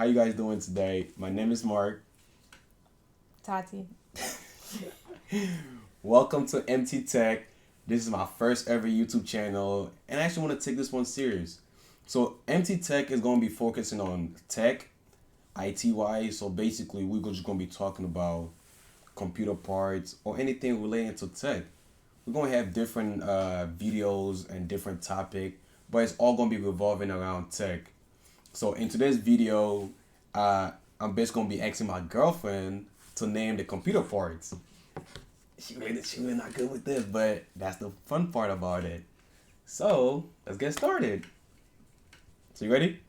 How you guys doing today? My name is Mark. Tati. Welcome to MT Tech. This is my first ever YouTube channel, and I actually want to take this one serious. So MT Tech is going to be focusing on tech, IT-wise. So basically, we're just going to be talking about computer parts or anything relating to tech. We're going to have different videos and different topic, but it's all going to be revolving around tech. So in today's video, I'm basically going to be asking my girlfriend to name the computer parts. She really not good with this, but that's the fun part about it. So let's get started. So you ready?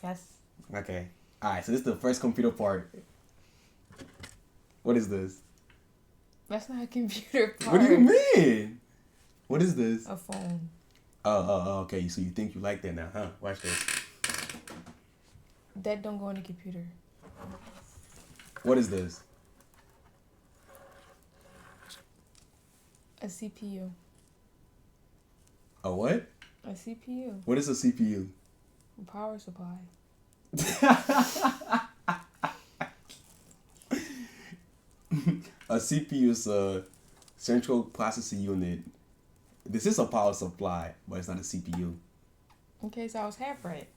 Yes. Okay. Alright, so this is the first computer part. What is this? That's not a computer part. What do you mean? What is this? A phone. Oh, okay. So you think you like that now, huh? Watch this. That don't go on the computer. What is this? A CPU. A what? A CPU. What is a CPU? A power supply. A CPU is a central processing unit. This is a power supply, but it's not a CPU. Okay, so I was half right.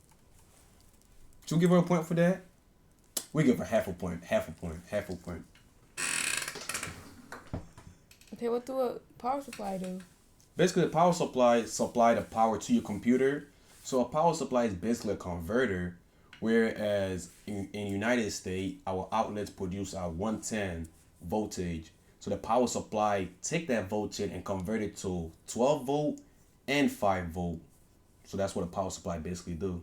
Should we give her a point for that? We give her half a point. Okay, what do a power supply do? Basically, the power supply the power to your computer. So a power supply is basically a converter, whereas in United States, our outlets produce our 110 voltage. So the power supply take that voltage and convert it to 12 volt and 5 volt. So that's what a power supply basically do.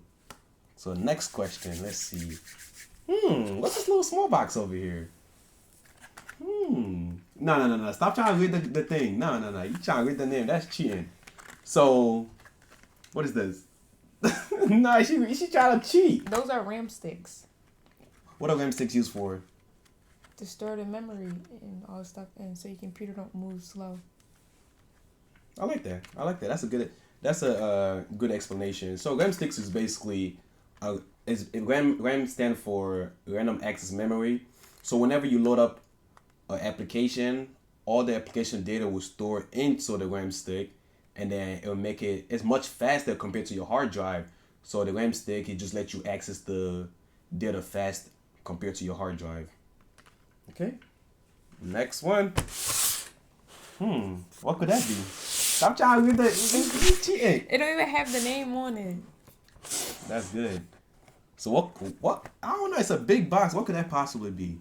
So next question, let's see. What's this little small box over here? No. Stop trying to read the thing. No. You trying to read the name. That's cheating. So, what is this? Nah, she trying to cheat. Those are RAM sticks. What are RAM sticks used for? To store the memory and all the stuff in so your computer don't move slow. I like that. That's a good explanation. So RAM sticks is basically RAM stand for random access memory. So whenever you load up an application, all the application data will store into the RAM stick, and then it'll make it's much faster compared to your hard drive. So the RAM stick, it just lets you access the data fast compared to your hard drive. Okay. Next one. What could that be? Stop trying to read you cheating. It don't even have the name on it. That's good. So what? I don't know. It's a big box. What could that possibly be?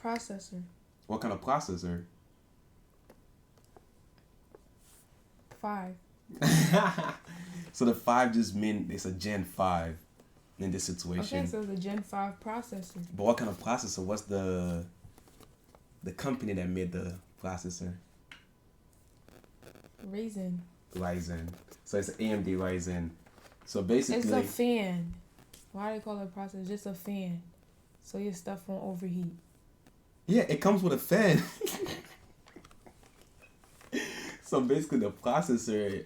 Processor. What kind of processor? 5. So the 5 just mean it's a Gen 5 in this situation. Okay, so the Gen 5 processor. But what kind of processor? What's the company that made the processor? Ryzen. So it's AMD Ryzen. So basically, it's a fan. Why do they call it a processor? It's just a fan. So your stuff won't overheat. Yeah, it comes with a fan. So basically, the processor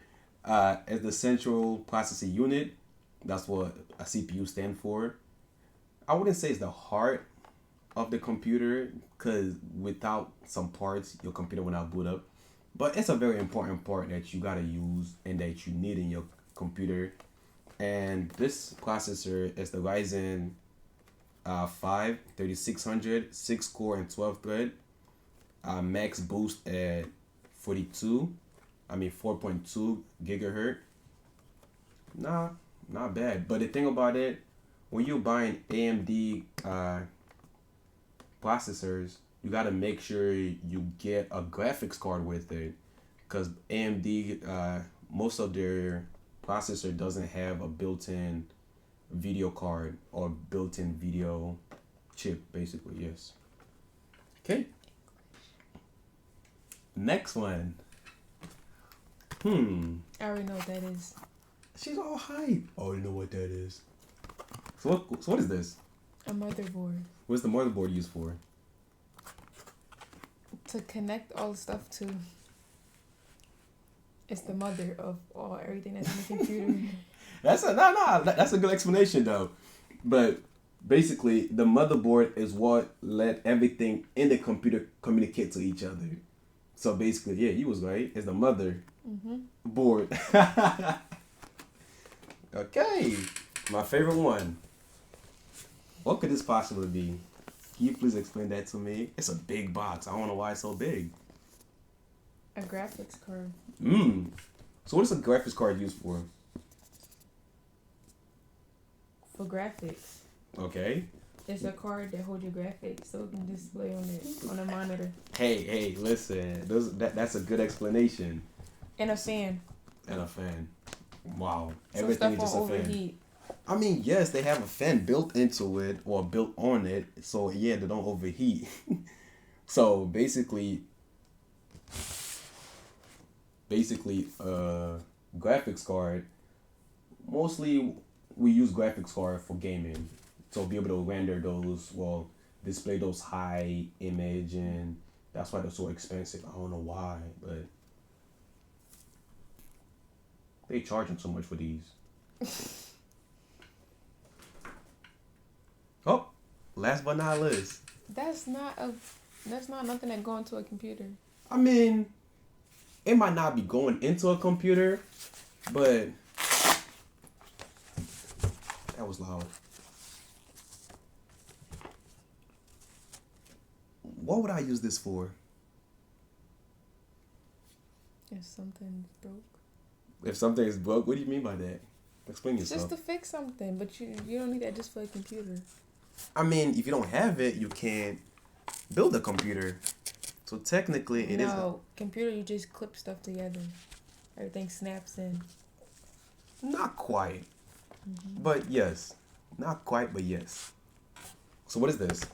is the central processing unit. That's what a CPU stands for. I wouldn't say it's the heart of the computer, because without some parts, your computer will not boot up. But it's a very important part that you gotta use and that you need in your computer. And this processor is the Ryzen 5 3600, 6 core and 12 thread. Max boost at 4.2 gigahertz. Nah, not bad. But the thing about it, when you're buying AMD processors, you gotta make sure you get a graphics card with it, because AMD most of their processor doesn't have a built-in video card or built-in video chip, basically. Yes. Okay. Next one. I already know what that is. She's all hype. Oh, you know what that is. So what is this? A motherboard. What's the motherboard used for? To connect all the stuff to. It's the mother of everything that's in the computer. That's a good explanation though. But basically, the motherboard is what let everything in the computer communicate to each other. So basically, yeah, he was right. It's the mother board. Okay, my favorite one. What could this possibly be? Can you please explain that to me? It's a big box. I don't know why it's so big. A graphics card. So what is a graphics card used for? For graphics. Okay. It's a card that holds your graphics so it can display on a monitor. Hey, listen. That's a good explanation. And a fan. And a fan. Wow. So Everything is stuff just a won't fan. overheat. I mean, yes, they have a fan built into it or built on it. So yeah, they don't overheat. So basically, graphics card, mostly we use graphics card for gaming. So be able to render those, display those high image, and that's why they're so expensive. I don't know why, but they charging so much for these. Oh, last but not least. That's not nothing that go into a computer. I mean, it might not be going into a computer, but that was loud. What would I use this for? If something's broke. If something is broke, what do you mean by that? Explain yourself. Just to fix something, but you don't need that just for a computer. I mean, if you don't have it, you can't build a computer. So technically, it is. No, computer you just clip stuff together. Everything snaps in. Not quite. But yes. Not quite, but yes. So what is this?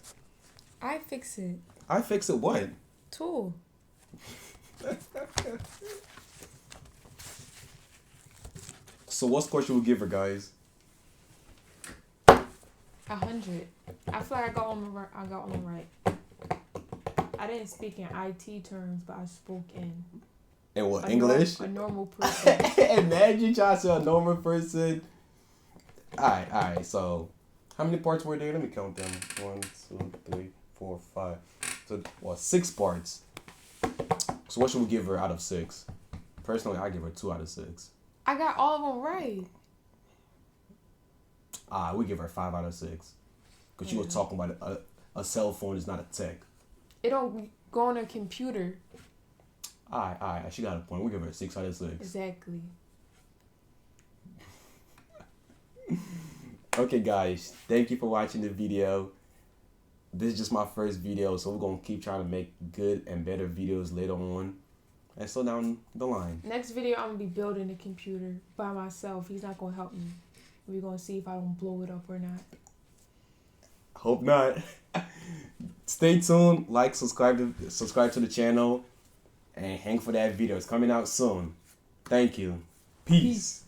I fix it. I fix it what? Tool. So what score should we give her, guys? 100. I feel like I got on right. I didn't speak in IT terms, but I spoke in And what, English? A normal person. Imagine trying to say a normal person. Alright, so how many parts were there? Let me count them. 1, 2, 3, 4, 5. So, 6 parts. So what should we give her out of 6? Personally, I give her 2 out of 6. I got all of them right. We give her 5 out of 6. Because she was talking about a cell phone is not a tech. It don't go on a computer. Alright, she got a point. We give her a 6 out of 6. Exactly. Okay, guys, thank you for watching the video. This is just my first video, so we're going to keep trying to make good and better videos later on. And so down the line. Next video, I'm going to be building a computer by myself. He's not going to help me. We're going to see if I don't blow it up or not. Hope not. Stay tuned. Like, subscribe to the channel. And hang for that video. It's coming out soon. Thank you. Peace.